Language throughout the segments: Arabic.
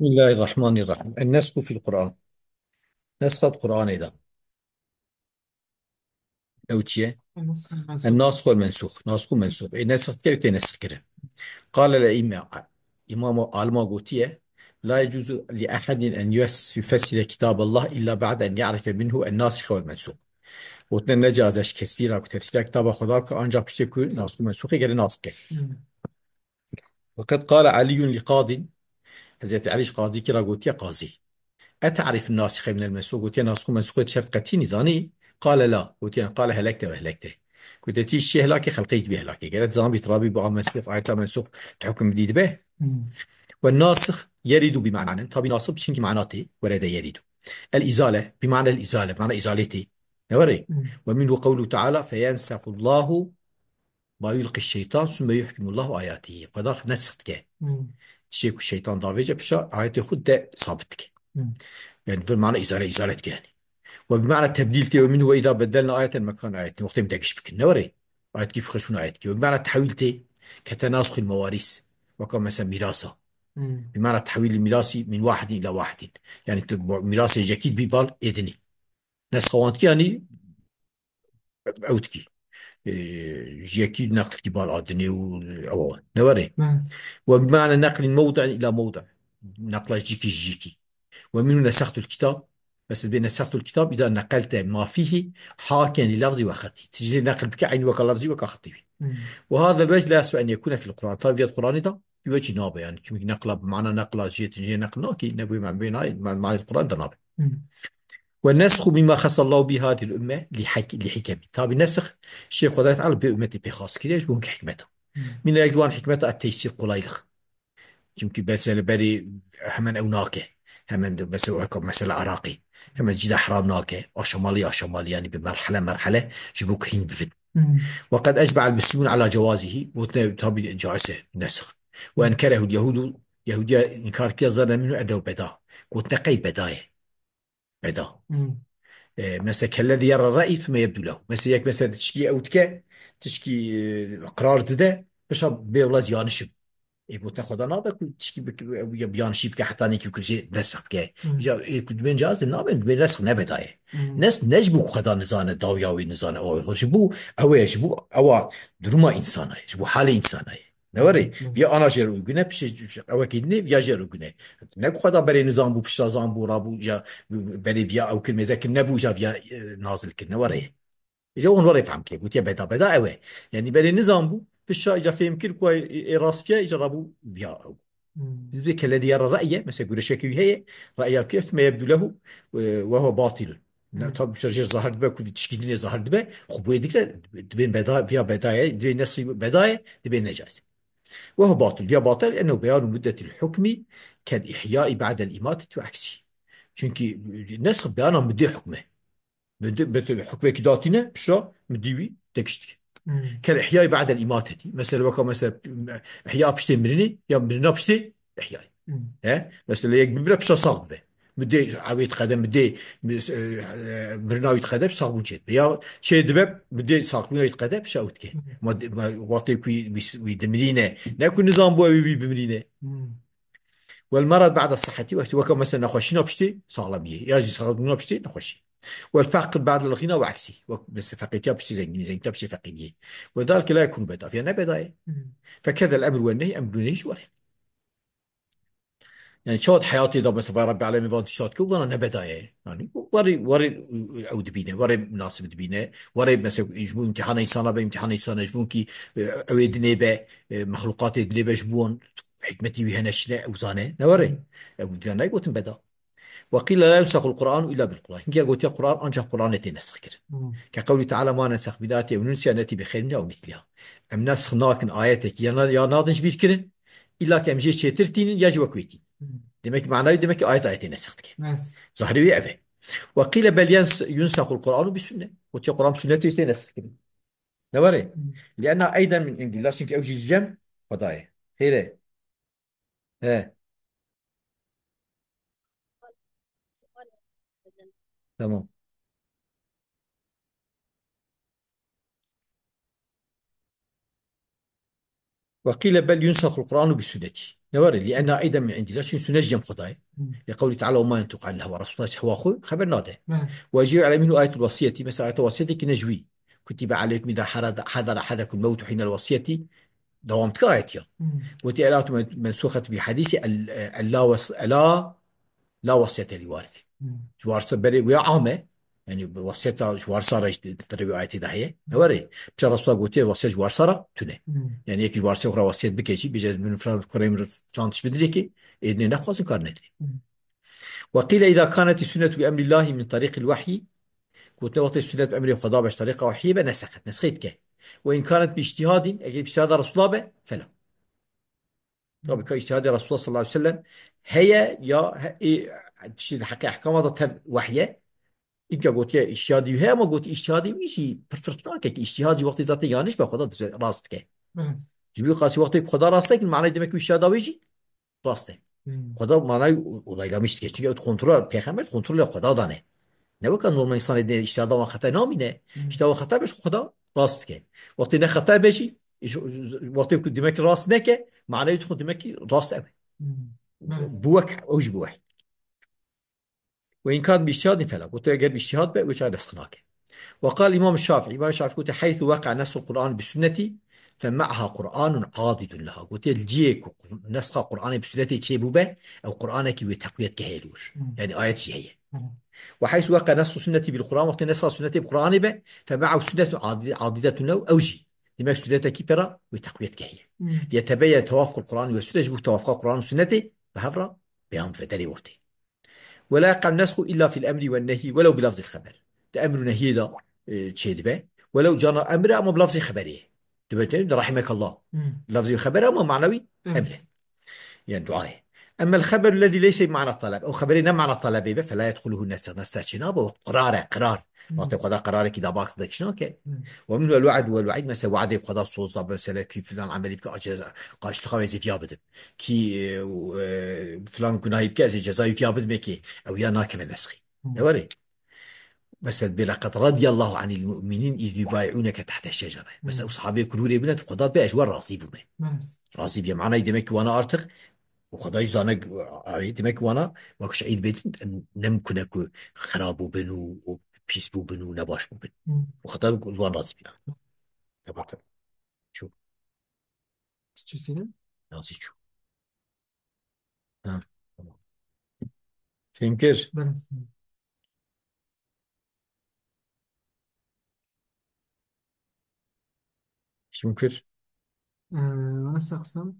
بسم الله الرحمن الرحيم. النسخ في القرآن. نسخ القرآن إذا أو تشي الناسخ والمنسوخ. ناسخ ومنسوخ. النسخ كيف تنسخ كده؟ قال الأئمة إمام عالم قوتية: لا يجوز لأحد أن يفسر كتاب الله إلا بعد أن يعرف منه الناسخ والمنسوخ. وتنجا ازش كثيرا وتفسير كتاب خدا که آنجا پشت که ناسخ و منسوخ گره ناسخ کرد. وقد قال علي لقاض، حضرت علي قاضي كرا قوتية قاضي: أتعرف الناسخ من المنسوخ؟ قلت ناسخ منسوخ شفقتي نزاني؟ قال لا. قال هلكت وهلكت. قلت تي الشيء هلاكي خلقيت به هلاكي. قالت زامبي ترابي بقى منسوخ آيات منسوخ تحكم جديد به. والناسخ يرد بمعنى طبي ناصب شنك معناته ورد يرد. الإزالة بمعنى الإزالة بمعنى إزالته نوري. ومنه قوله تعالى: فينسخ الله ما يلقي الشيطان ثم يحكم الله آياته. فذا نسخت شيء الشيطان ضافيجة بشا آياته خد ده ثابتك. يعني في معنى إزالة يعني. وبمعنى التبديل تي ومنه وإذا بدلنا آية مكان آية وقت متاكش بك نوري. آية كيف خشون آية كي. وبمعنى التحويل تي كتناسخ المواريث وكما مثلا ميراثة. بمعنى تحويل الميراث من واحد إلى واحد. يعني ميراث جاكيد بيبال إذني ناس خوانتك يعني أوتكي جاكيد نقل كبال آدني أو نوري. وبمعنى نقل من موضع إلى موضع نقل جيكي. ومنه نسخت الكتاب. بس بين نسخت الكتاب إذا نقلت ما فيه حاكيا للفظ وخطي تجي نقل بك عين وكلفظي وكخطي. وهذا الوجه لا يسوى أن يكون في القرآن. طيب في القرآن ده في وجه نابع يعني كم نقل بمعنى نقل جي نقل ناكي نبي مع بين هاي مع القرآن ده نابع. والنسخ مما خص الله به هذه الأمة لحكمه. طيب النسخ شيء خدای تعالی به امتی بخاص کردش بون حكمته. من أجوان حكمته التيسير قليلخ. يمكن بس بري همن او ناكه همن بس مثلا عراقي همن جدا حرام ناكه أو شمالي يعني بمرحلة جبوك هين بفن. وقد أجمع المسلمون على جوازه وتابي جائزة نسخ. وأنكره اليهود يهودية إنكار كي ظن منه أنه بدا. قلت نقي بدا مثلا كالذي يرى الرأي ثم يبدو له مثلا يك مثلا تشكي أو تشكي قرار ده بش بيولا زيانشم. يقول خدا نابك تشكي بك بيان شيء بك حتى نيك كل شيء نسخ بك يا يكون بين جاز النابن بين نسخ نبدايه. ناس نجبو خدا نزانه داوياوي نزانه او جبو او يجبو او درما انسانه جبو حال انسانه نوري يا انا جرو غنى بش او كدني يا جرو غنى نكو خدا بري نظام بو بش زامبو رابو يا بري فيا او كلمه زي نبو جا فيا نازل كنا وري جو هون وري فهم كيف قلت يا بدا اوي يعني بري نظام بو بالشا اجا فهم كل كوي راس فيها اجا رابو فيا بالنسبة كالذي يرى رأيه مثلا يقول شكوي هي رأيه كيف ما يبدو له وهو باطل. طب شرجر ظهر دبا كل تشكيلين ظهر دبا خبوي ديك دبين بداية فيها بداية دبين نصي بداية دبين نجاسة. وهو باطل فيها باطل لأنه بيان مدة الحكم كالإحياء بعد الإماتة وعكسه. چونكي النسخ بيانا مدة حكمه مدة حكمه كداتنا بشا مديوي تكشتك كالإحياء بعد الإماتة مثلا وكا مثلا إحياء بشتي مرني يا مرنا بشتي إحياء ها مثلا يك ببرا بشا صاغ به بدي عويت قدم بدي برناوي قدم صاغ بوجد يا شيء دبب بدي صاغ بناوي قدم بشا أوتك ما واطي كوي ويدمرينه نكون نظام بوي بمرينه. والمرض بعد الصحة وكما مثلا نخشينا بشتي صاغ بيه يا جي صاغ بنا بشتي نخشي. والفقر بعد الغنى وعكسي بس فقيتها بشتي زين بشتي فقيرية وذلك لا يكون بدأ في أنا بداية. فكذا الأمر والنهي أمر نهي ورد. يعني شاد حياتي ده بس رب العالمين فانت شاد كو وانا بداية يعني وري او دبينه وري مناسب دبينه وري مثلا يجبون امتحان انسان بامتحان انسان يجبون كي او دنيا به مخلوقات دنيا به يجبون حكمتي وهنا شنا اوزانه نوري او ديانا قلت بدا. وقيل لا ينسخ القرآن إلا بالقرآن. هي قلت القرآن أنجح قرآن نسخ كده. كقول تعالى: ما ننسخ بذاته وننسي نأتي بخير منها أو مثلها. أم نسخ ناكن آياتك يا ناضج بير كده إلا كم جي ترتين يجي وكويتين. demek معناه demek ayet نسختك ظاهري أبي. وقيل بل ينسخ القرآن بالسنة. قلت القرآن بسنة نسخ كده نوري. لأنها أيضا من عند الله سنك أوجي الجم قضايا خيره ها تمام. وقيل بل ينسخ القرآن بسنتي نوري لأنها أيضا من عندي لا شو سنجم خداي لقوله تعالى وما ينطق عن الهوى رسول الله هو أخوه خبر ناده ويجي على منه آية الوصية مثلا آية الوصية كنجوي كتب عليكم إذا حضر أحدكم الموت حين الوصية دوامت آية وتي آيات منسوخة بحديث لا وصية لوارث جوار بري ويا عامة يعني وصية جوار صار تربي آية دهية هوري بشر رسول الله قلت وصية جوار صار تونه يعني يك جوار صار وصية بكيشي بجاز من فران كريم فرانش بدريكي إذن نخواص كارنتري وقيل إذا كانت السنة بأمر الله من طريق الوحي كنت وقت السنة بأمر القضاء باش طريقة وحي نسخت كه وإن كانت باجتهاد أجل باجتهاد رسول الله فلا طبعا كاجتهاد رسول الله صلى الله عليه وسلم هي يا تشي الحقيقة أحكام هذا وحيه إنك قلت يا اجتهادي هي ما قلت اجتهادي ويشي برفرتناك اجتهادي وقت ذاتي يانش بخدا راستك جبي قاسي وقت خدا راستك معناه demek اجتهاد ويجي راسته خدا معناه olaylamıştı çünkü kontrol peygamber kontrol خدا دانه ne bakın normal insan edine اجتهاد و خطا نامینه اجتهاد و خطا بش خدا راست که وقتی نه خطا بشی وقتی که demek راست نه که معناه تخون demek راست اوی بوك اوج بوح وإن كان باجتهاد فلا قلت أجر باجتهاد بقى وش هذا استناك وقال الإمام الشافعي قلت حيث وقع نسخ القرآن بالسنة فمعها قرآن عاضد لها قلت الجيك نسخ القرآن بالسنة تشيبوبة أو قرآنك وتقوية كهيلور يعني آيات هي وحيث وقع نسخ السنة بالقرآن وقت نسخ السنة بالقرآن به فمعه سنة عاضدة له أوجي لما السنة كبرى وتقوية كهي ليتبين توافق القرآن والسنة يجب توافق القرآن والسنة فهفرة بهم فتري ورتي ولا يقع النسخ إلا في الأمر والنهي ولو بلفظ الخبر تأمر نهي ده شيء ده ولو جانا أمر أما بلفظ خبريه تبين رحمك الله لفظ خبر أما معنوي أمره يعني دعائه أما الخبر الذي ليس بمعنى الطلب أو خبرنا معنى الطلب فلا يدخله النسخ نستشنابه قرار أعطي قضاء قرارك إذا باك ذاك شنوك ومنه الوعد والوعيد مثلا وعد قضاء صوص مثلا كي فلان عمل يبقى أجازة قال اشتغل زي فيابد كي فلان كنا يبقى زي جزاء فيابد مكي أو يا ناك من نسخي يوري مثلا بلقد رضي الله عن المؤمنين إذ يبايعونك تحت الشجرة بس أصحابي كلوا لي بنت قضاء بأجوار راضي بما راضي بما معناه دمك وأنا أرتق وخداش زانك عريت دمك وانا واكش عيد بيت نمكن اكو خراب بنو وبيس بنو نباش بن وخدام وان راسي بنا تبعت شو شو سنة؟ راسي شو ها فهمكر بس شو ممكر ونسخ أقسام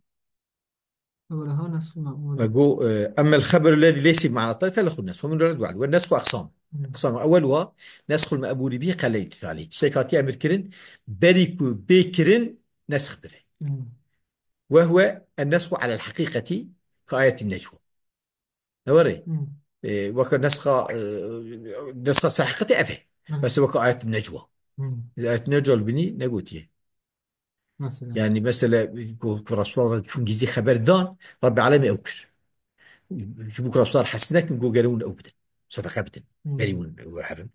أولها نسخ المأمول أقول أما الخبر الذي ليس بمعنى الطرف فله الناس ومن رد وعد والناس أقسام أقسام أولها نسخ المأمول به قال التالي تشيكاتي أمر كرن بريكو بكرن نسخ به وهو النسخ على الحقيقة كآية النجوى نوري وكا نسخة سرحقتي أفه بس وكا آية النجوى آية النجوى البني نقوتيه مثلا يعني مثلا رسول الله شون جزي خبر دان رب العالمين أوكر شبوك رسول الله حسنك نقول قالون أوبدن صدقة بدن بريون وحرن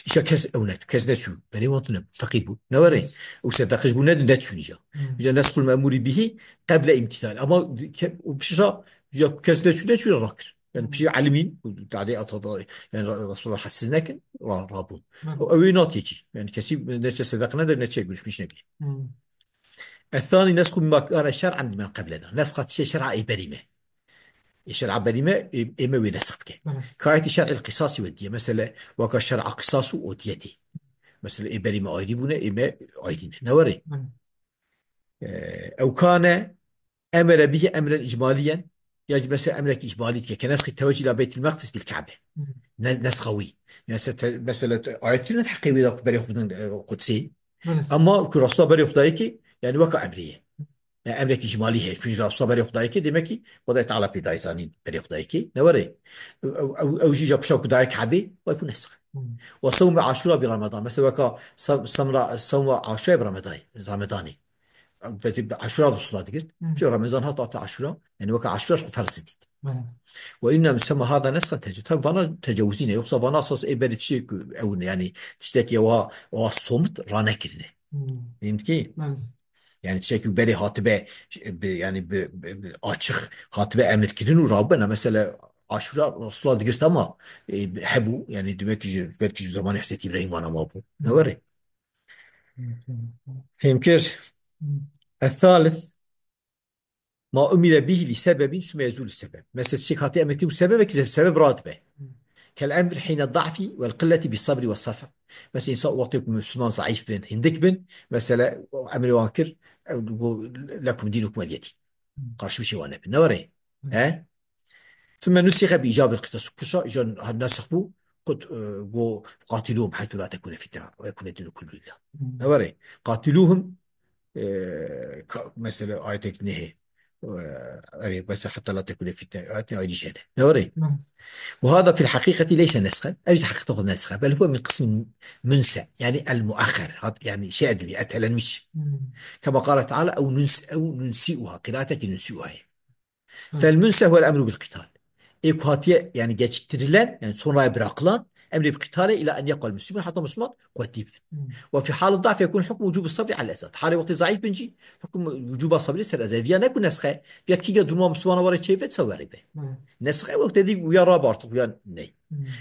إيشا كز أو نت كز نتشو بريون تنم فقيبو نوري وصدقش بو ند نتشو نجا إذا نسخ المأمور به قبل امتثال أما وبشرا كز نتشو راكر يعني بشي علمين تعدي أطضاء يعني رسول الله حسنك رابون أو ناتيجي يعني كسيب نتشو صدقنا ده نتشو يقولش مش نبي الثاني نسخ ما كان شرعا من قبلنا نسخة شيء شرع أي بريمة الشرع بريمة إما وينسخ بك كايت شرع القصاص ودية مثلا وكا شرع قصاص وديتي مثلا إيه بريمة أيديبنا إما أيدينا نوري أو كان أمر به أمرا إجماليا يجب مثلا أمرك إجمالي كنسخ التوجه إلى بيت المقدس بالكعبة نسخوي مثلا آياتنا تحقيق ذاك بري خدنا قدسي أما كراسة بري خدايك يعني وكا أمرية يعني أمريكي إجمالي هيك بيجي راسه بري خدايك دمكي خداي تعالى بيداي زانين بري خدايك نوري أو جي جاب شوك دايك حبي ويكون نسخ وصوم عاشوراء برمضان مثلا وكا صوم عاشوراء رمضاني عاشوراء بالصلاة قلت شو رمضان هطلع عاشوراء يعني وكا عاشوراء فرض جديد وإنما يسمى هذا نسخا فانا تجاوزين يقصى فانا أساس إيه بدي تشتكي أو يعني تشتكي وصمت رانا كذنه فهمت كيف؟ يعني تشيك بالي هاتبه يعني açık hatibe emretkirin urabına mesela aşura Resulullah digirst ama hebu yani demek ki belki zaman ihseti İbrahim var ama bu ne var ya hemkir الثالث ما أمر به لسبب ثم يزول السبب مثلا الشيخ هاتي أمريكي سبب كذا سبب راتبه كالأمر حين الضعف والقلة بالصبر والصفا مثلا إنسان وقتكم مسلمان ضعيف بن هندك بن مثلا أمر وانكر لكم دينكم ولي دين قارش بشي وانا بن نوري ها ثم نسخ بإيجاب القصص كشا إجا نسخ بو قد جو قاتلوهم حيث لا تكون فتنة ويكون الدين كله لله نوري قاتلوهم مثلا آيتك نهي بس حتى لا تكون فتنة آياتنا أيدي شهادة نوري وهذا في الحقيقة ليس نسخا أي حقيقة نسخا بل هو من قسم منسى يعني المؤخر هذا يعني شيء أدري أتهلا مش كما قال تعالى أو ننسئها قراءتك ننسئها فالمنسى هو الأمر بالقتال إيكواتيا يعني geçiştirilen yani sonra bırakılan emri bir kıtale إلى أن يقوى المسلمون حتى مسلمات كواتيف وفي حال الضعف يكون حكم وجوب الصبر على الأسد حال وقت ضعيف بنجي حكم وجوب الصبر سر أزاي فيا نكون نسخة فيا كيجا درما مسلمان ورا شيء تصوري به نسخة وقت دي ويا رابط ويا ني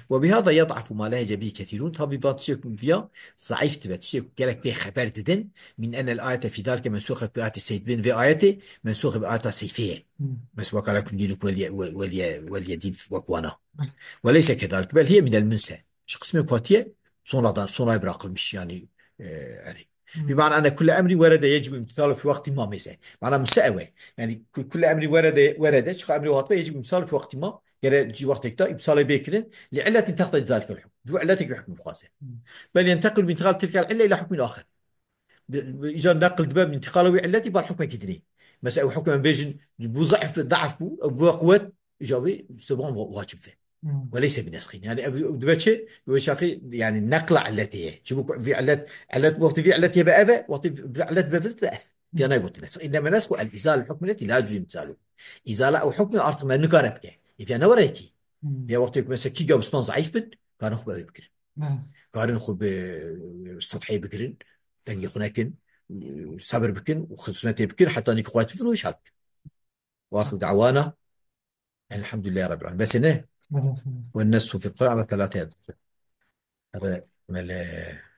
وبهذا يضعف ما لهج به كثيرون طبعا باتشيكم فيها ضعيف تبتشيك قالك في خبر ددن من أن الآية في ذلك منسوخة بآيات السيد بن في آياته منسوخة بآيات سيفية بس وقال لكم دينك ولي دين وكوانا وليس كذلك بل هي من المنسى شو قسم كواتية صنع bırakılmış yani يعني بمعنى أن كل أمر ورد يجب امتثاله في وقت ما مثلا معنى مساوي يعني كل أمر ورد شو أمر واقع يجب امتثاله في وقت ما يجي وقت كده امتثاله بكرا لعلة تقتضي ذلك الحكم جو علتك الحكم القاسم بل ينتقل بانتقال تلك العلة إلى حكم آخر إجا نقل دباب من انتقاله وعلتي بالحكم كدري مثلا حكم بيجن ضعف بو أو بقوة إجابي استبان واجب فيه وليس بنسخين يعني دبتشي وشاقي يعني نقل علته شو في علت وقت في علته بأفة وقت في علت بفلت بأف في أنا قلت نسخ إنما نسخ الإزالة الحكم التي لا يجوز إمتثاله إزالة أو حكم أرض ما نكره بك إذا أنا وريكي في وقت مثلا كي جاب سبان ضعيف بن كان أخو بكر كان أخو بالصفحة بكرين تنجي هناك صبر بكن وخصوصا بكن حتى أنك قوات فلوس هذا وآخر دعوانا الحمد لله رب العالمين بس إنه والناس في القرآن على ثلاثة هذا